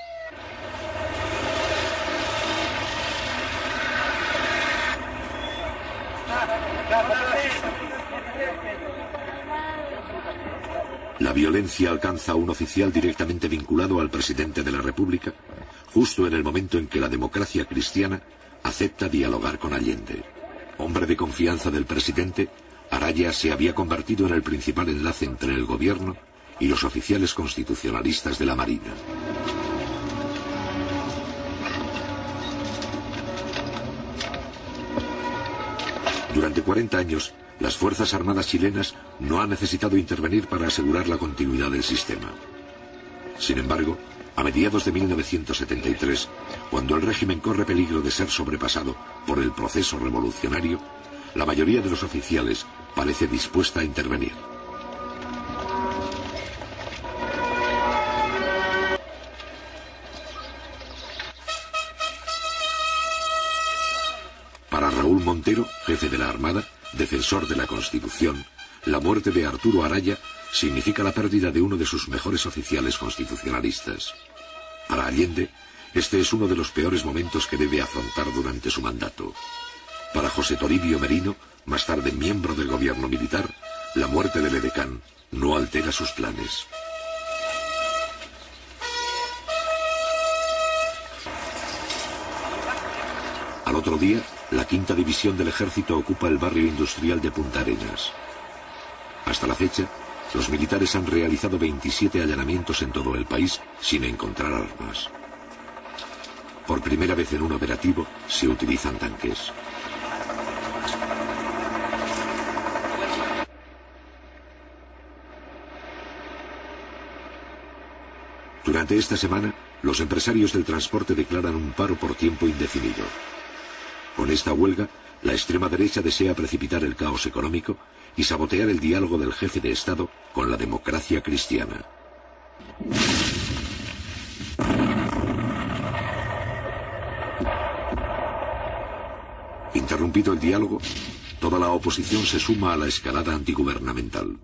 La violencia alcanza a un oficial directamente vinculado al presidente de la República, justo en el momento en que la democracia cristiana acepta dialogar con Allende. Hombre de confianza del presidente, Araya se había convertido en el principal enlace entre el gobierno y los oficiales constitucionalistas de la Marina. Durante 40 años, las Fuerzas Armadas chilenas no han necesitado intervenir para asegurar la continuidad del sistema. Sin embargo, a mediados de 1973, cuando el régimen corre peligro de ser sobrepasado por el proceso revolucionario, la mayoría de los oficiales parece dispuesta a intervenir. Para Raúl Montero, jefe de la Armada, defensor de la Constitución, la muerte de Arturo Araya significa la pérdida de uno de sus mejores oficiales constitucionalistas. Para Allende, este es uno de los peores momentos que debe afrontar durante su mandato. Para José Toribio Merino, más tarde miembro del gobierno militar, la muerte del edecán no altera sus planes. Al otro día, la quinta división del ejército ocupa el barrio industrial de Punta Arenas. Hasta la fecha, los militares han realizado 27 allanamientos en todo el país sin encontrar armas. Por primera vez en un operativo se utilizan tanques. Durante esta semana, los empresarios del transporte declaran un paro por tiempo indefinido. Con esta huelga, la extrema derecha desea precipitar el caos económico y sabotear el diálogo del jefe de Estado con la democracia cristiana. Interrumpido el diálogo, toda la oposición se suma a la escalada antigubernamental.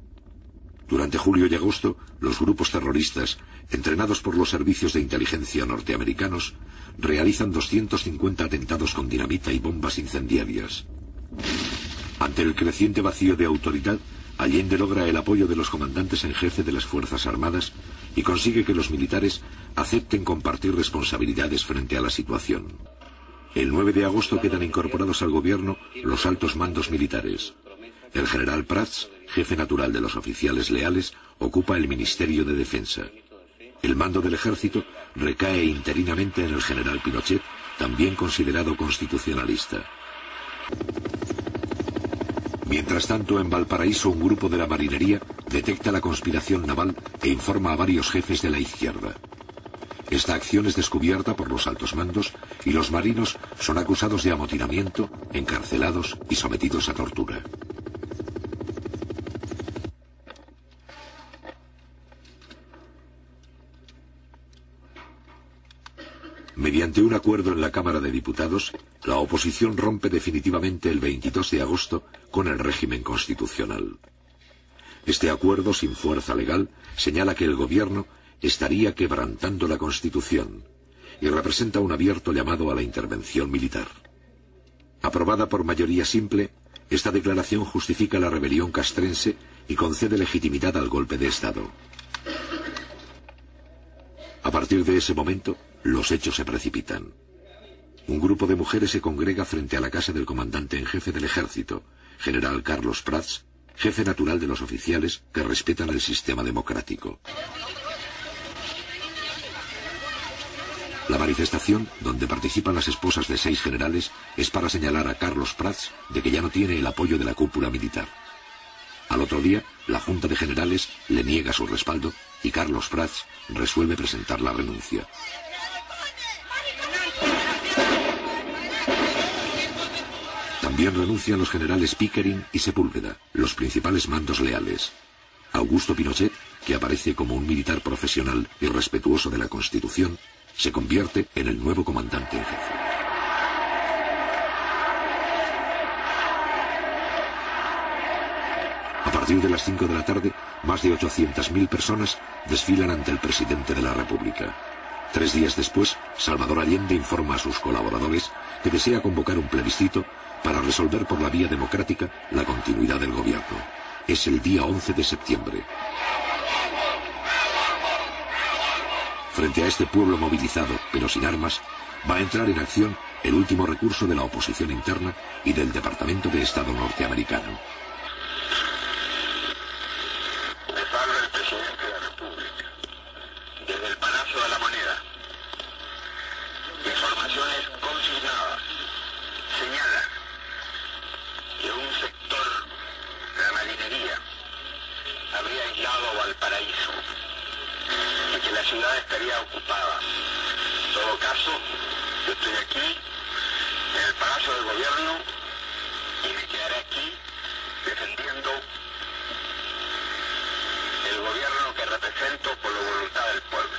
Durante julio y agosto, los grupos terroristas, entrenados por los servicios de inteligencia norteamericanos, realizan 250 atentados con dinamita y bombas incendiarias. Ante el creciente vacío de autoridad, Allende logra el apoyo de los comandantes en jefe de las Fuerzas Armadas y consigue que los militares acepten compartir responsabilidades frente a la situación. El 9 de agosto quedan incorporados al gobierno los altos mandos militares. El general Prats, jefe natural de los oficiales leales, ocupa el Ministerio de Defensa. El mando del ejército recae interinamente en el general Pinochet, también considerado constitucionalista. Mientras tanto, en Valparaíso, un grupo de la marinería detecta la conspiración naval e informa a varios jefes de la izquierda. Esta acción es descubierta por los altos mandos y los marinos son acusados de amotinamiento, encarcelados y sometidos a tortura. Mediante un acuerdo en la Cámara de Diputados, la oposición rompe definitivamente el 22 de agosto con el régimen constitucional. Este acuerdo, sin fuerza legal, señala que el gobierno estaría quebrantando la Constitución y representa un abierto llamado a la intervención militar. Aprobada por mayoría simple, esta declaración justifica la rebelión castrense y concede legitimidad al golpe de Estado. A partir de ese momento, los hechos se precipitan. Un grupo de mujeres se congrega frente a la casa del comandante en jefe del ejército, general Carlos Prats, jefe natural de los oficiales que respetan el sistema democrático. La manifestación, donde participan las esposas de 6 generales, es para señalar a Carlos Prats de que ya no tiene el apoyo de la cúpula militar. Al otro día, la Junta de Generales le niega su respaldo y Carlos Prats resuelve presentar la renuncia. También renuncian los generales Pickering y Sepúlveda, los principales mandos leales. Augusto Pinochet, que aparece como un militar profesional y respetuoso de la Constitución, se convierte en el nuevo comandante en jefe. A partir partir de las 5 de la tarde, más de 800.000 personas desfilan ante el presidente de la República. 3 días después, Salvador Allende informa a sus colaboradores que desea convocar un plebiscito para resolver por la vía democrática la continuidad del gobierno. Es el día 11 de septiembre. Frente a este pueblo movilizado, pero sin armas, va a entrar en acción el último recurso de la oposición interna y del Departamento de Estado norteamericano. Les habla el presidente de la República, desde el Palacio de la Moneda. Informaciones consignadas señalan que un sector de la marinería habría aislado Valparaíso y que la ciudad estaría ocupada. En todo caso, yo estoy aquí, en el Palacio del Gobierno, y me quedaré aquí defendiendo el gobierno que represento por la voluntad del pueblo.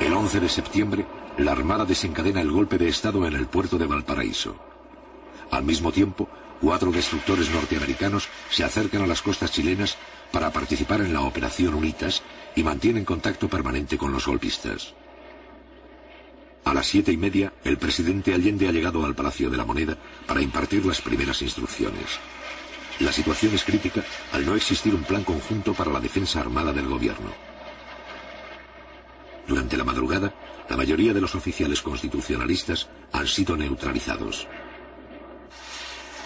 El 11 de septiembre, la Armada desencadena el golpe de Estado en el puerto de Valparaíso. Al mismo tiempo, 4 destructores norteamericanos se acercan a las costas chilenas para participar en la Operación Unitas y mantienen contacto permanente con los golpistas. A las 7:30, el presidente Allende ha llegado al Palacio de la Moneda para impartir las primeras instrucciones. La situación es crítica al no existir un plan conjunto para la defensa armada del gobierno. Durante la madrugada, la mayoría de los oficiales constitucionalistas han sido neutralizados.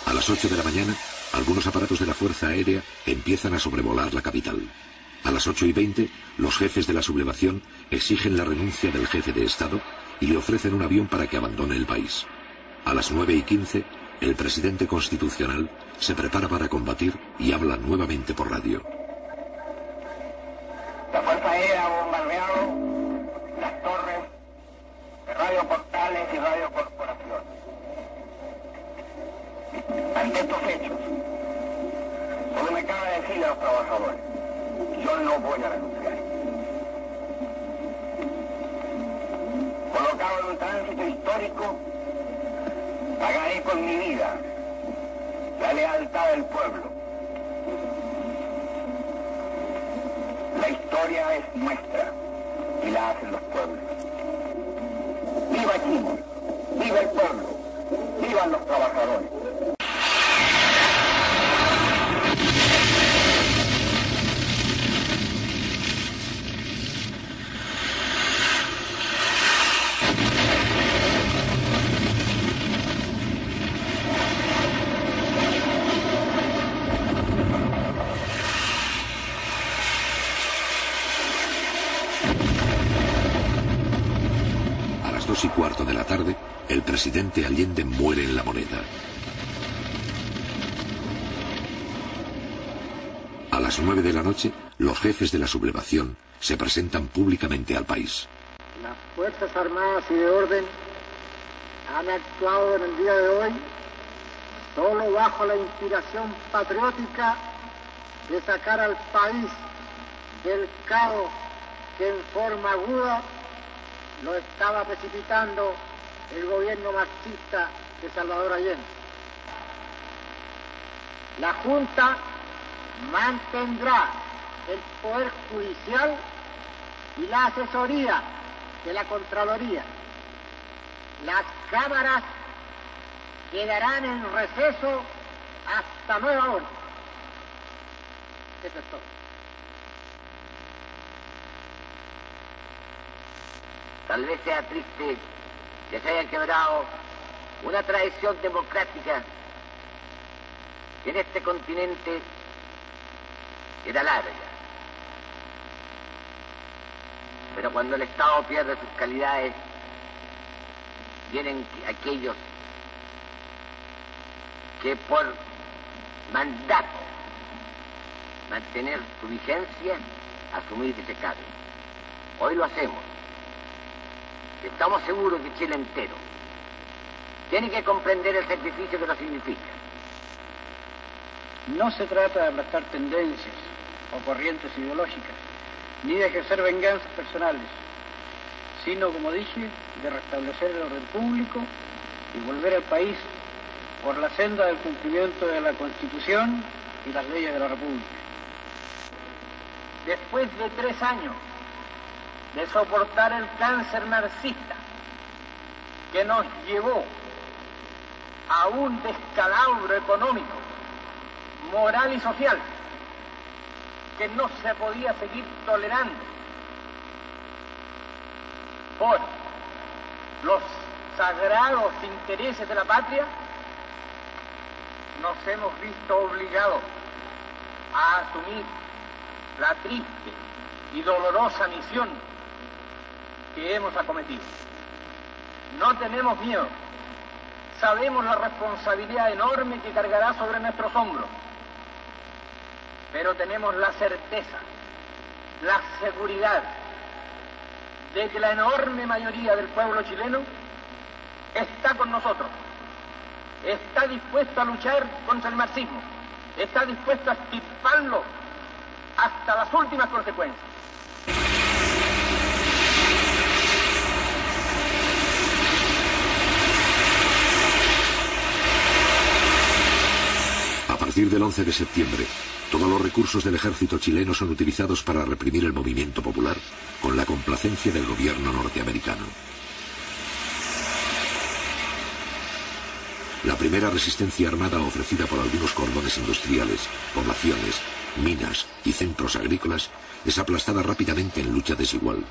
A las 8 de la mañana, algunos aparatos de la Fuerza Aérea empiezan a sobrevolar la capital. A las 8:20, los jefes de la sublevación exigen la renuncia del jefe de Estado y le ofrecen un avión para que abandone el país. A las 9:15, el presidente constitucional se prepara para combatir y habla nuevamente por radio. La Fuerza Aérea ha bombardeado las torres de Radio Portales y Radio Corporación. Ante estos hechos, solo me cabe decirle a los trabajadores, yo no voy a renunciar. Colocado en un tránsito histórico, pagaré con mi vida la lealtad del pueblo. La historia es nuestra y la hacen los pueblos. ¡Viva Chile! ¡Viva el pueblo! ¡Vivan los trabajadores! A las 2:15 de la tarde, el presidente Allende muere en La Moneda. A las 9 de la noche, los jefes de la sublevación se presentan públicamente al país. Las Fuerzas Armadas y de Orden han actuado en el día de hoy solo bajo la inspiración patriótica de sacar al país del caos que en forma aguda lo estaba precipitando el gobierno marxista de Salvador Allende. La Junta mantendrá el poder judicial y la asesoría de la Contraloría. Las cámaras quedarán en receso hasta nueva orden. Eso es todo. Tal vez sea triste que se haya quebrado una tradición democrática que en este continente era larga. Pero cuando el Estado pierde sus calidades, vienen aquellos que por mandato mantener su vigencia, asumir ese cargo. Hoy lo hacemos. Estamos seguros que Chile entero tiene que comprender el sacrificio que nos significa. No se trata de aplastar tendencias o corrientes ideológicas, ni de ejercer venganzas personales, sino, como dije, de restablecer el orden público y volver al país por la senda del cumplimiento de la Constitución y las leyes de la República. Después de 3 años de soportar el cáncer marxista que nos llevó a un descalabro económico, moral y social que no se podía seguir tolerando por los sagrados intereses de la patria, nos hemos visto obligados a asumir la triste y dolorosa misión que hemos acometido. No tenemos miedo, sabemos la responsabilidad enorme que cargará sobre nuestros hombros, pero tenemos la certeza, la seguridad de que la enorme mayoría del pueblo chileno está con nosotros, está dispuesto a luchar contra el marxismo, está dispuesto a extirparlo hasta las últimas consecuencias. A partir del 11 de septiembre, todos los recursos del ejército chileno son utilizados para reprimir el movimiento popular con la complacencia del gobierno norteamericano. La primera resistencia armada ofrecida por algunos cordones industriales, poblaciones, minas y centros agrícolas es aplastada rápidamente en lucha desigual.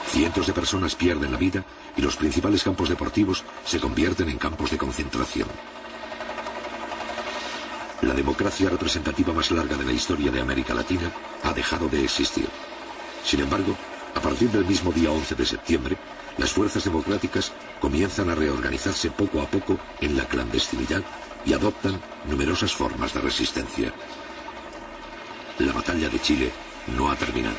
Cientos de personas pierden la vida y los principales campos deportivos se convierten en campos de concentración. La democracia representativa más larga de la historia de América Latina ha dejado de existir. Sin embargo, a partir del mismo día 11 de septiembre, las fuerzas democráticas comienzan a reorganizarse poco a poco en la clandestinidad y adoptan numerosas formas de resistencia. La batalla de Chile no ha terminado.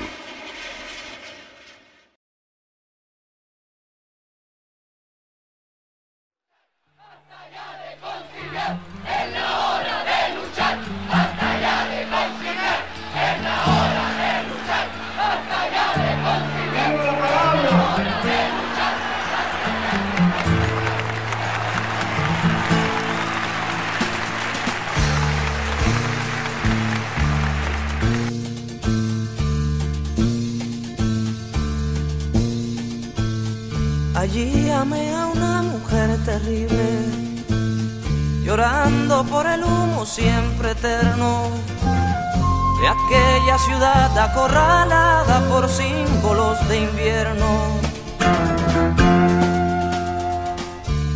Allí amé a una mujer terrible, llorando por el humo siempre eterno de aquella ciudad acorralada por símbolos de invierno.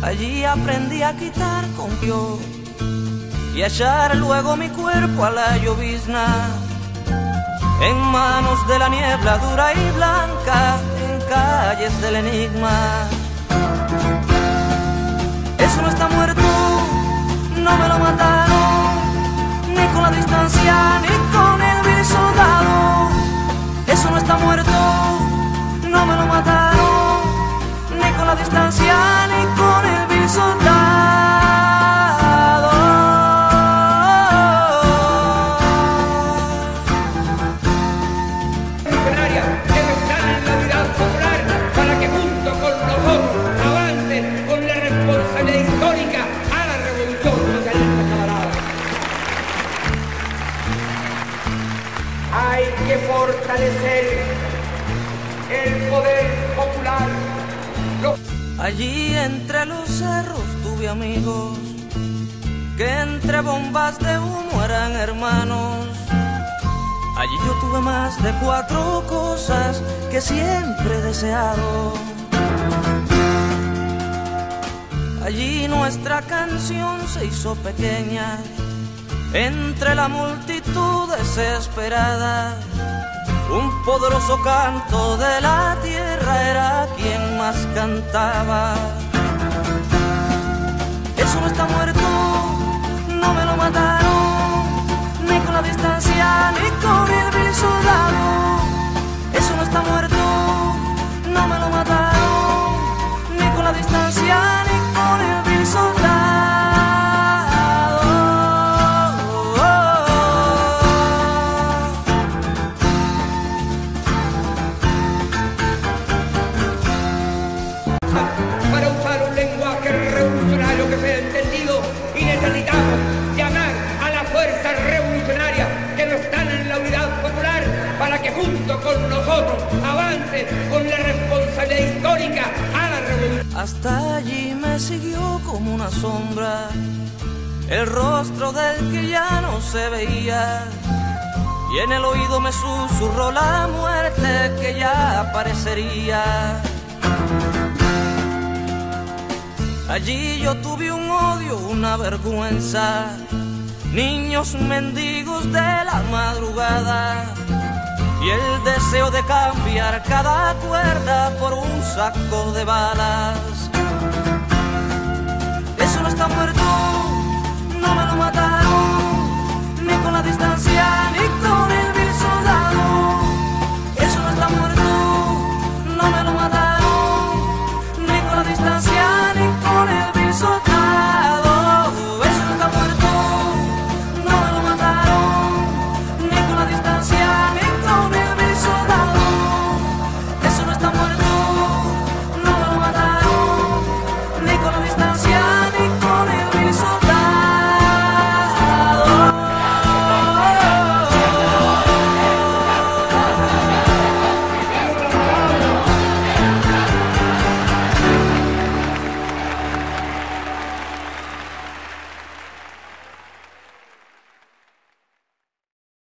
Allí aprendí a quitar con Dios y a echar luego mi cuerpo a la llovizna, en manos de la niebla dura y blanca, en calles del enigma. Eso no está muerto, no me lo mataron, ni con la distancia, ni con el vil soldado. Eso no está muerto, no me lo mataron, ni con la distancia, ni con el vil soldado. Fortalecer el poder popular. Allí entre los cerros tuve amigos que entre bombas de humo eran hermanos. Allí yo tuve más de 4 cosas que siempre he deseado. Allí nuestra canción se hizo pequeña entre la multitud desesperada. Un poderoso canto de la tierra era quien más cantaba. Eso no está muerto, no me lo mataron, ni con la distancia, ni con el vil soldado. Eso no está muerto, no me lo mataron, ni con la distancia, ni con el vil soldado. una sombra, el rostro del que ya no se veía, y en el oído me susurró la muerte que ya aparecería. Allí yo tuve un odio, una vergüenza, niños mendigos de la madrugada, y el deseo de cambiar cada cuerda por un saco de balas. Eso no está muerto.